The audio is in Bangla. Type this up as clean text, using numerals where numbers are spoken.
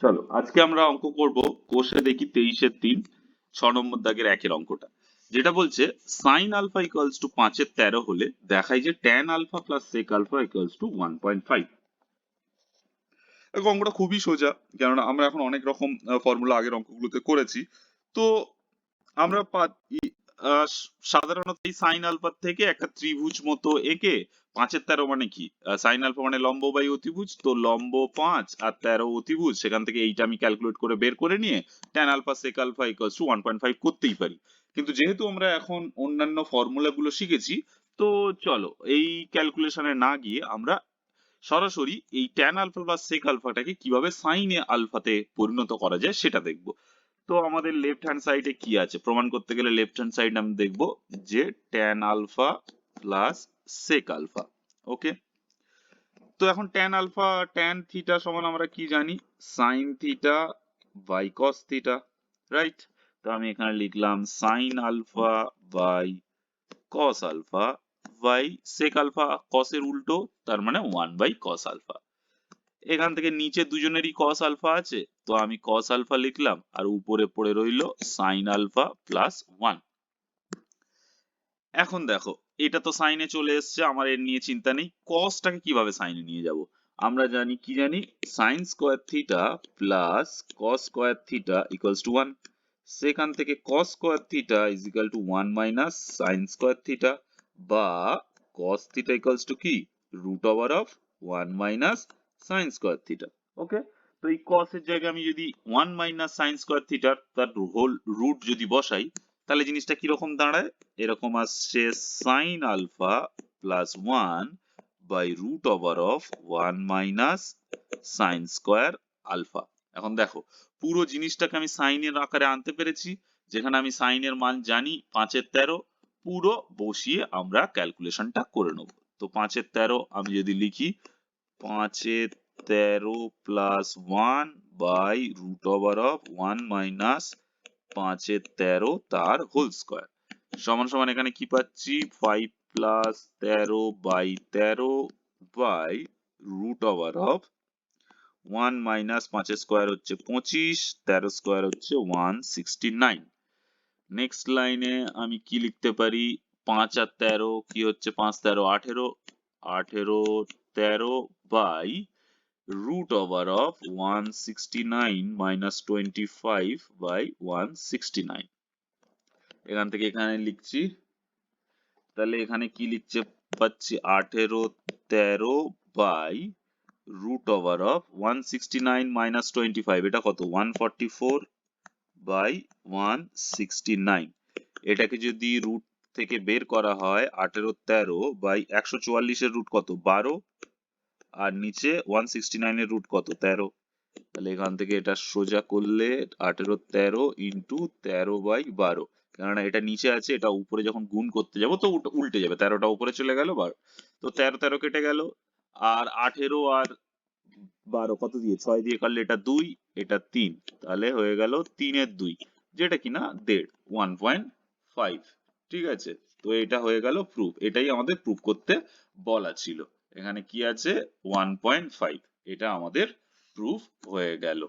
চলো আজকে আমরা অঙ্ক করব কোষে দেখি 23-3 6 নম্বর দাগের একের অঙ্কটা, যেটা বলছে সাইন আলফা ইকুয়ালস টু 5-13 হলে দেখাই যে tan alpha plus sec alpha equals to 1.5। অঙ্কটা খুবই সোজা, কেননা আমরা এখন অনেক রকম ফর্মুলা আগের অঙ্কগুলোতে করেছি। তো আমরা সাধারণত এই সাইন আলফার থেকে একটা ত্রিভুজ মতো এঁকে 5-13 মানে কি, সাইন আলফা মানে লম্ব বাই অতিভুজ, তো লম্ব 5 আর 13 অতিভুজ, সেখান থেকে এইটা আমি ক্যালকুলেট করে বের করে নিয়ে tan alpha sec alpha equals to 1.5 করতেই পারি। কিন্তু যেহেতু আমরা এখন অন্যান্য ফর্মুলা গুলো শিখেছি, তো চলো এই ক্যালকুলেশনে না গিয়ে আমরা সরাসরি এই ট্যান আলফা প্লাস সেক আলফাটাকে কিভাবে সাইনে আলফাতে পরিণত করা যায় সেটা দেখব। তো আমাদের লেফট হ্যান্ড সাইডে কি আছে প্রমাণ করতে গেলে লেফট হ্যান্ড সাইড আমি দেখব যে tan alpha plus sec alpha. Okay, তো এখন ট্যান আলফা ট্যান থিটা সমান আমরা কি জানি, sine theta by cos theta, right? তো আমি এখানে লিখলাম sine alpha by cos alpha by sec alpha, কসের উল্টো, তার মানে 1 বাই কস আলফা। এখান থেকে নিচে দুজনেরই কস আলফা আছে, তো আমি কস আলফা লিখলাম আর উপরে পড়ে রইল সাইন আলফা প্লাস 1। এখন দেখো এটা তো সাইনে চলে এসছে, আমার এর নিয়ে চিন্তা নেই। কসটাকে কিভাবে সাইনে নিয়ে যাব? আমরা জানি কি জানি, sine square theta plus cos square theta equals to 1। সেখান থেকে cos square theta is equal to 1 minus sine square theta, বা কস থিটা ইকুয়ালস টু কি, root over of 1 minus sine square theta. Okay, তো এই কস এর জায়গায় আমি যদি 1 মাইনাস সাইন স্কোয়ার থিটার তার হোল রুট যদি বসাই, তাহলে জিনিসটা কিরকম দাঁড়ায়, এরকম আসছে sine alpha plus 1 by root over of 1 minus sine square alpha. এখন দেখো পুরো জিনিসটাকে আমি সাইনের আকারে আনতে পেরেছি, যেখানে আমি সাইনের মান জানি 5-13, পুরো বসিয়ে আমরা ক্যালকুলেশনটা করে নেব। তো 5-13 আমি যদি লিখি 5-13 plus 1 by root over of 1 minus 5-13 তার হোল স্কোয়ার সমান সমান এখানে কি পাচ্ছি 5 plus 13 by 13 by root over of 1 minus 5 square হচ্ছে 25, 13 স্কোয়ার হচ্ছে 169। নেক্সট লাইনে আমি কি লিখতে পারি, 5 আর 13 কি হচ্ছে, 5-13 18, 18 13 by root over of 169 minus 25 by 169। এখান থেকে এখানে লিখছি, তাহলে এখানে কি লিখছে পাচ্ছি 18 13 by root over of 169 minus 25, এটা কত 144 বাই 169। এটাকে যদি রুট থেকে বের করা হয় 18 13 বাই 144 এর রুট কত 12, আর নিচে 169 এর রুট কত 13, তাহলে এখান থেকে এটা সোজা করলে 18 13 ইন্টু 13 বাই 12, কেননা এটা নিচে আছে, এটা উপরে যখন গুণ করতে যাবো তো উল্টে যাবে, 13টা উপরে চলে গেল 12, তো 13 13 কেটে গেল, আর 18 আর 12 কত দিয়ে 6 দিয়ে কাটলে এটা 2 এটা 3, তাহলে হয়ে গেল 3 এর 2, যেটা কিনা 1.5। ঠিক আছে, তো এটা হয়ে গেল প্রুফ, এটাই আমাদের প্রুফ করতে বলা ছিল। এখানে কি আছে 1.5, এটা আমাদের প্রুফ হয়ে গেল।